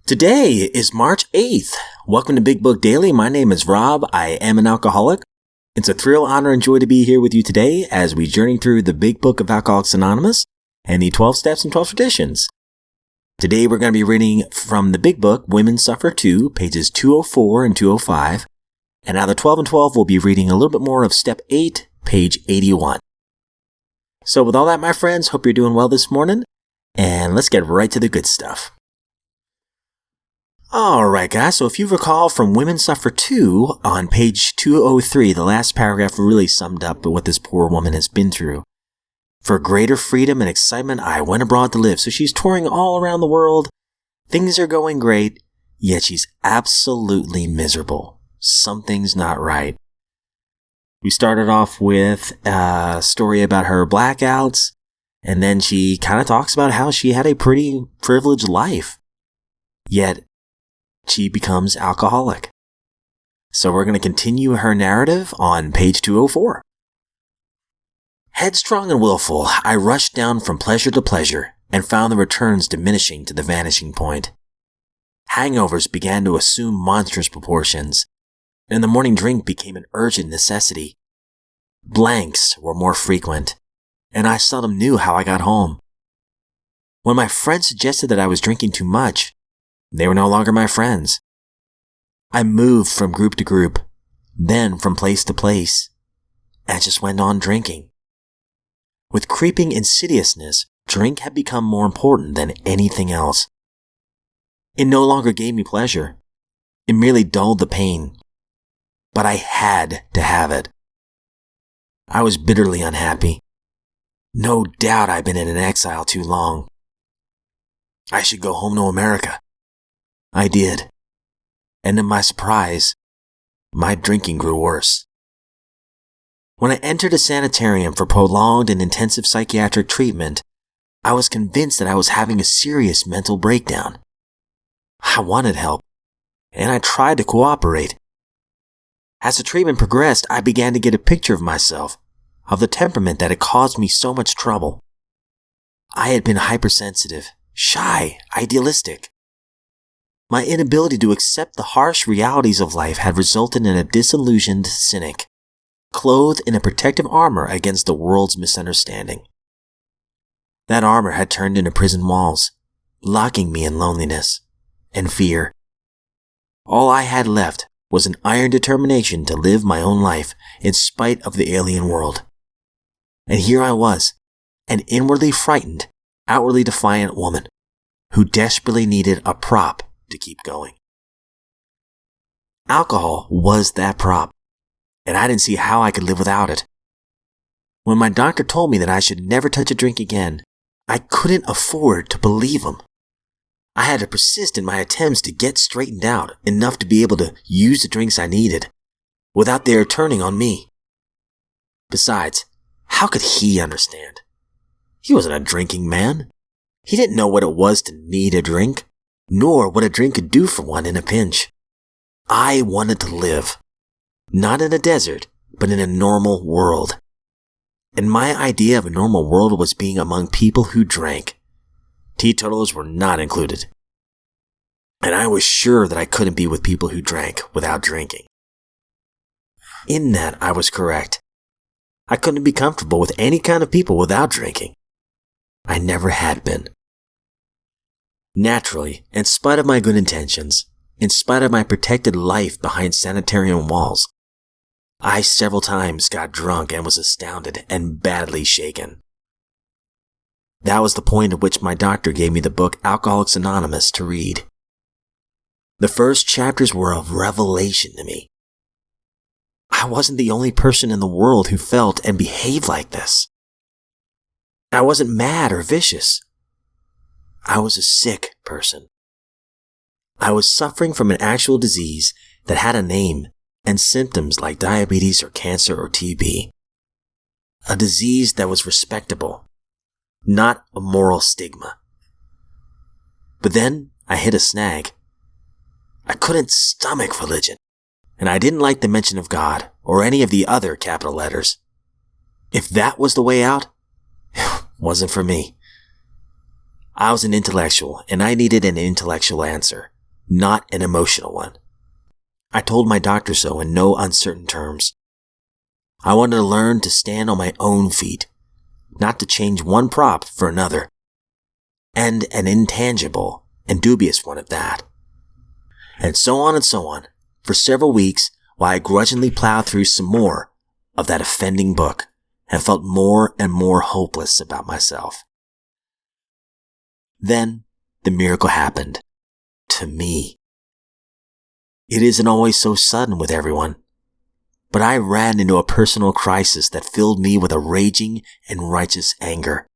Today is March 8th. Welcome to Big Book Daily. My name is Rob. I am an alcoholic. It's a thrill, honor, and joy to be here with you today as we journey through the Big Book of Alcoholics Anonymous and the 12 Steps and 12 Traditions. Today we're going to be reading from the Big Book, Women Suffer Too, pages 204 and 205. And out of the 12 and 12, we'll be reading a little bit more of Step 8, page 81. So with all that, my friends, hope you're doing well this morning. And let's get right to the good stuff. Alright guys, so if you recall from Women Suffer Too on page 203, the last paragraph really summed up what this poor woman has been through. For greater freedom and excitement, I went abroad to live. So she's touring all around the world. Things are going great, yet she's absolutely miserable. Something's not right. We started off with a story about her blackouts, and then she kind of talks about how she had a pretty privileged life. Yet, she becomes alcoholic. So we're going to continue her narrative on page 204. Headstrong and willful, I rushed down from pleasure to pleasure and found the returns diminishing to the vanishing point. Hangovers began to assume monstrous proportions, and the morning drink became an urgent necessity. Blanks were more frequent, and I seldom knew how I got home. When my friends suggested that I was drinking too much, they were no longer my friends. I moved from group to group, then from place to place, and just went on drinking. With creeping insidiousness, drink had become more important than anything else. It no longer gave me pleasure. It merely dulled the pain. But I had to have it. I was bitterly unhappy. No doubt I'd been in an exile too long. I should go home to America. I did. And to my surprise, my drinking grew worse. When I entered a sanitarium for prolonged and intensive psychiatric treatment, I was convinced that I was having a serious mental breakdown. I wanted help, and I tried to cooperate. As the treatment progressed, I began to get a picture of myself, of the temperament that had caused me so much trouble. I had been hypersensitive, shy, idealistic. My inability to accept the harsh realities of life had resulted in a disillusioned cynic, clothed in a protective armor against the world's misunderstanding. That armor had turned into prison walls, locking me in loneliness and fear. All I had left was an iron determination to live my own life in spite of the alien world. And here I was, an inwardly frightened, outwardly defiant woman who desperately needed a prop to keep going. Alcohol was that prop, and I didn't see how I could live without it. When my doctor told me that I should never touch a drink again, I couldn't afford to believe him. I had to persist in my attempts to get straightened out enough to be able to use the drinks I needed, without their turning on me. Besides, how could he understand? He wasn't a drinking man. He didn't know what it was to need a drink, nor what a drink could do for one in a pinch. I wanted to live, not in a desert, but in a normal world. And my idea of a normal world was being among people who drank. Teetotalers were not included. And I was sure that I couldn't be with people who drank without drinking. In that, I was correct. I couldn't be comfortable with any kind of people without drinking. I never had been. Naturally, in spite of my good intentions, in spite of my protected life behind sanitarium walls, I several times got drunk and was astounded and badly shaken. That was the point at which my doctor gave me the book Alcoholics Anonymous to read. The first chapters were a revelation to me. I wasn't the only person in the world who felt and behaved like this. I wasn't mad or vicious. I was a sick person. I was suffering from an actual disease that had a name and symptoms like diabetes or cancer or TB. A disease that was respectable, not a moral stigma. But then I hit a snag. I couldn't stomach religion, and I didn't like the mention of God or any of the other capital letters. If that was the way out, it wasn't for me. I was an intellectual, and I needed an intellectual answer, not an emotional one. I told my doctor so in no uncertain terms. I wanted to learn to stand on my own feet, not to change one prop for another, and an intangible and dubious one at that. And so on, for several weeks, while I grudgingly plowed through some more of that offending book and felt more and more hopeless about myself. Then the miracle happened. To me. It isn't always so sudden with everyone, but I ran into a personal crisis that filled me with a raging and righteous anger.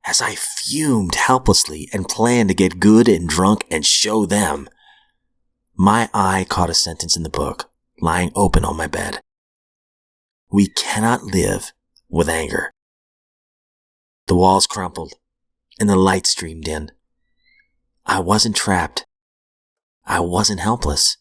As I fumed helplessly and planned to get good and drunk and show them, my eye caught a sentence in the book lying open on my bed. We cannot live with anger. The walls crumpled and the light streamed in. I wasn't trapped. I wasn't helpless.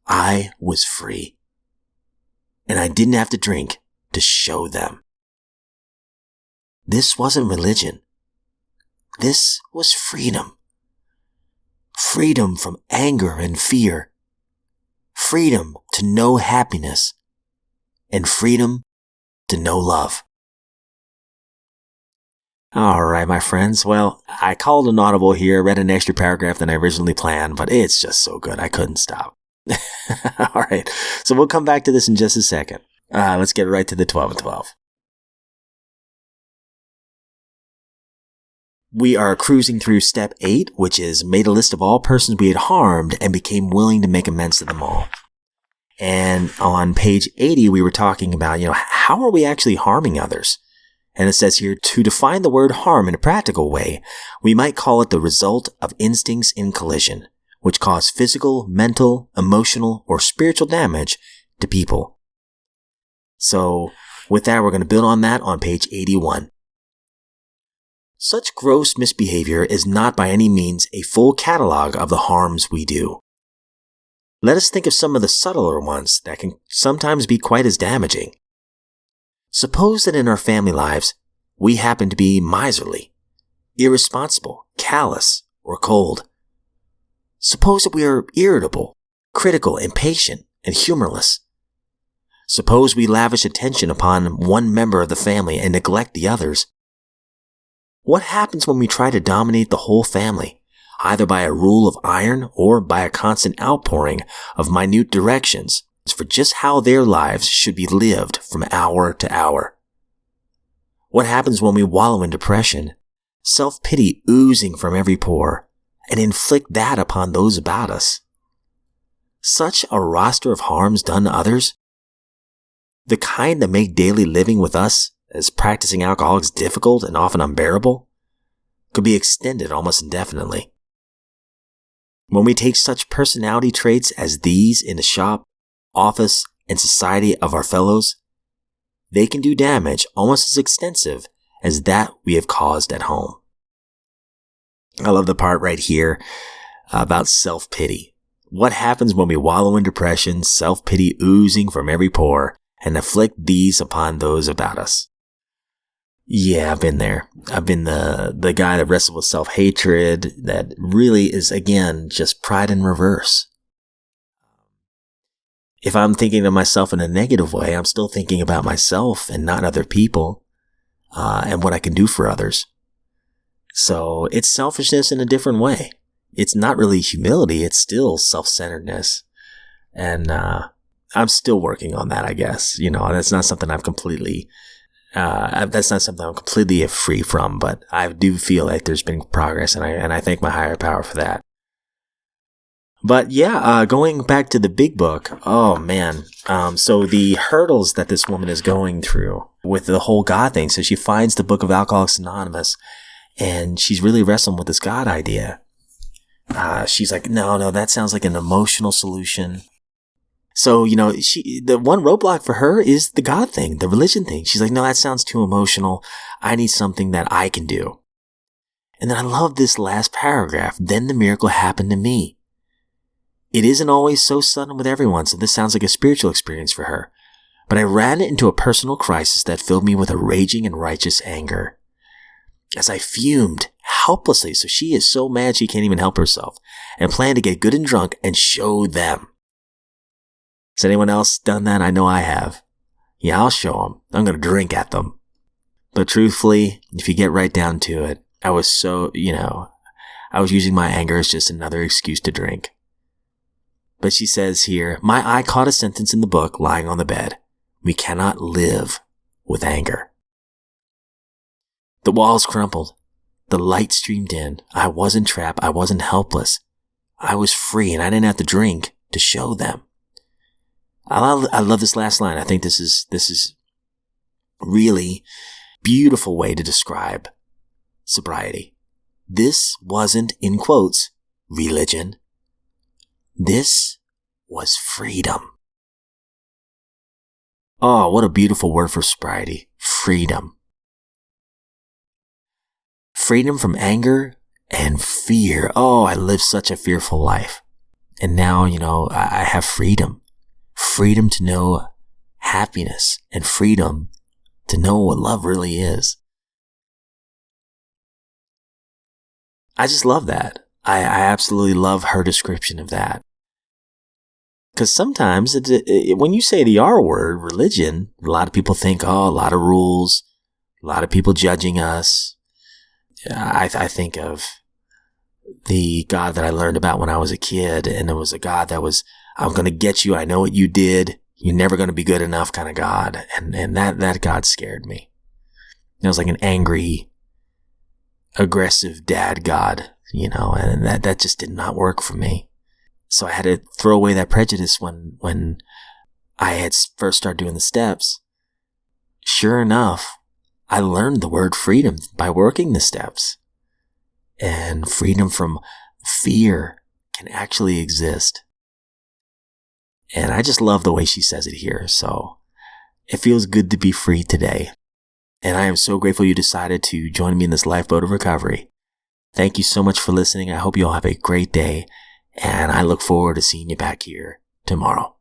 I was free. And I didn't have to drink to show them. This wasn't religion. This was freedom. Freedom from anger and fear. Freedom to know happiness. And freedom to know love. All right, my friends. Well, I called an audible here, read an extra paragraph than I originally planned, but it's just so good. I couldn't stop. All right. So we'll come back to this in just a second. Let's get right to the 12 and 12. We are cruising through step 8, which is made a list of all persons we had harmed and became willing to make amends to them all. And on page 80, we were talking about, how are we actually harming others? And it says here, to define the word harm in a practical way, we might call it the result of instincts in collision, which cause physical, mental, emotional, or spiritual damage to people. So with that, we're going to build on that on page 81. Such gross misbehavior is not by any means a full catalog of the harms we do. Let us think of some of the subtler ones that can sometimes be quite as damaging. Suppose that in our family lives, we happen to be miserly, irresponsible, callous, or cold. Suppose that we are irritable, critical, impatient, and humorless. Suppose we lavish attention upon one member of the family and neglect the others. What happens when we try to dominate the whole family, either by a rule of iron or by a constant outpouring of minute directions for just how their lives should be lived from hour to hour? What happens when we wallow in depression, self-pity oozing from every pore, and inflict that upon those about us? Such a roster of harms done to others, the kind that make daily living with us as practicing alcoholics difficult and often unbearable, could be extended almost indefinitely. When we take such personality traits as these in the shop, office, and society of our fellows, they can do damage almost as extensive as that we have caused at home. I love the part right here about self-pity. What happens when we wallow in depression, self-pity oozing from every pore, and inflict these upon those about us? Yeah, I've been there. I've been the guy that wrestles with self-hatred that really is, again, just pride in reverse. If I'm thinking of myself in a negative way, I'm still thinking about myself and not other people, and what I can do for others. So it's selfishness in a different way. It's not really humility. It's still self-centeredness. And, I'm still working on that, I guess. That's not something I'm completely free from, but I do feel like there's been progress, and I thank my higher power for that. But yeah, going back to the big book, oh man. So the hurdles that this woman is going through with the whole God thing. So she finds the book of Alcoholics Anonymous and she's really wrestling with this God idea. She's like, no, that sounds like an emotional solution. So, the one roadblock for her is the God thing, the religion thing. She's like, no, that sounds too emotional. I need something that I can do. And then I love this last paragraph. Then the miracle happened to me. It isn't always so sudden with everyone, so this sounds like a spiritual experience for her. But I ran into a personal crisis that filled me with a raging and righteous anger. as I fumed helplessly. So she is so mad she can't even help herself, and planned to get good and drunk and show them. Has anyone else done that? I know I have. Yeah, I'll show them. I'm going to drink at them. But truthfully, if you get right down to it, I was so, I was using my anger as just another excuse to drink. But she says here, my eye caught a sentence in the book lying on the bed. We cannot live with anger. The walls crumpled. The light streamed in. I wasn't trapped. I wasn't helpless. I was free, and I didn't have to drink to show them. I love this last line. I think this is really beautiful way to describe sobriety. This wasn't, in quotes, religion. This was freedom. Oh, what a beautiful word for sobriety. Freedom. Freedom from anger and fear. Oh, I lived such a fearful life. And now, I have freedom. Freedom to know happiness, and freedom to know what love really is. I just love that. I absolutely love her description of that. Because sometimes when you say the R word, religion, a lot of people think, oh, a lot of rules, a lot of people judging us. I think of the God that I learned about when I was a kid, and it was a God that was, I'm going to get you. I know what you did. You're never going to be good enough kind of God. And that God scared me. It was like an angry, aggressive dad God, and that just did not work for me. So I had to throw away that prejudice when I had first started doing the steps. Sure enough, I learned the word freedom by working the steps. And freedom from fear can actually exist. And I just love the way she says it here. So it feels good to be free today. And I am so grateful you decided to join me in this lifeboat of recovery. Thank you so much for listening. I hope you all have a great day. And I look forward to seeing you back here tomorrow.